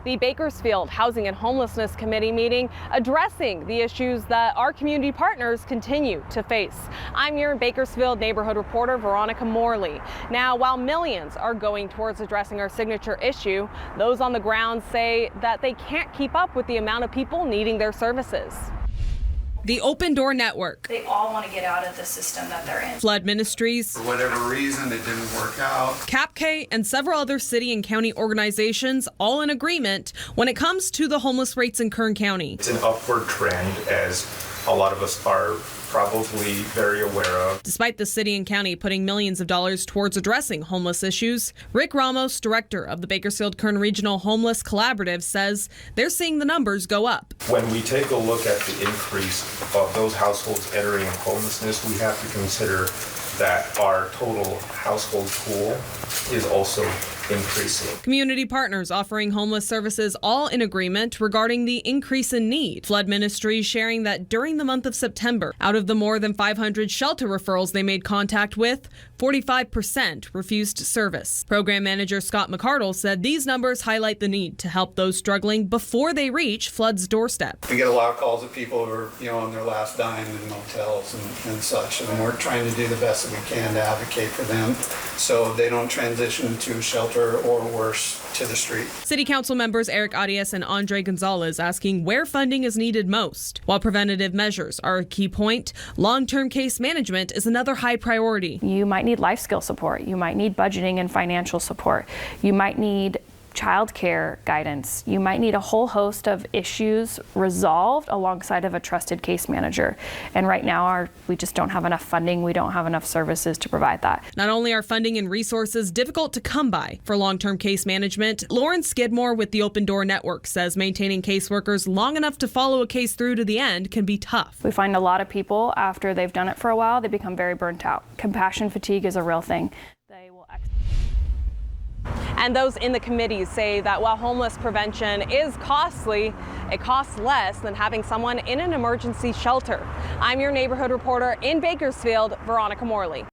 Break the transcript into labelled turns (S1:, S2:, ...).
S1: the Bakersfield Housing and Homelessness Committee meeting addressing the issues that our community partners continue to face. I'm your Bakersfield neighborhood reporter, Veronica Morley. Now, while millions are going towards addressing our signature issue, those on the ground say that they can't keep up with the amount of people needing their services. The Open Door Network.
S2: They all want to get out of the system that they're in.
S1: Flood Ministries.
S3: For whatever reason, it didn't work out.
S1: CAPK and several other city and county organizations all in agreement when it comes to the homeless rates in Kern County.
S4: It's an upward trend, as a lot of us are probably very aware of.
S1: Despite the city and county putting millions of dollars towards addressing homeless issues, Rick Ramos, director of the Bakersfield Kern Regional Homeless Collaborative, says they're seeing the numbers go up.
S4: When we take a look at the increase of those households entering homelessness, we have to consider that our total household pool is also increasing.
S1: Community partners offering homeless services all in agreement regarding the increase in need. Flood Ministries sharing that during the month of September, out of the more than 500 shelter referrals they made contact with, 45% refused service. Program manager Scott McCardle said these numbers highlight the need to help those struggling before they reach Flood's doorstep.
S3: We get a lot of calls of people who are, on their last dime in motels and such, and we're trying to do the best that we can to advocate for them so they don't transition to a shelter or worse, to the street.
S1: City Council members Eric Arias and Andre Gonzalez asking where funding is needed most. While preventative measures are a key point, long-term case management is another high priority.
S2: You might need life skill support. You might need budgeting and financial support. You might need childcare guidance. You might need a whole host of issues resolved alongside of a trusted case manager. And right now we just don't have enough funding. We don't have enough services to provide that.
S1: Not only are funding and resources difficult to come by for long-term case management, Lauren Skidmore with the Open Door Network says maintaining caseworkers long enough to follow a case through to the end can be tough.
S2: We find a lot of people after they've done it for a while, they become very burnt out. Compassion fatigue is a real thing.
S1: And those in the committee say that while homeless prevention is costly, it costs less than having someone in an emergency shelter. I'm your neighborhood reporter in Bakersfield, Veronica Morley.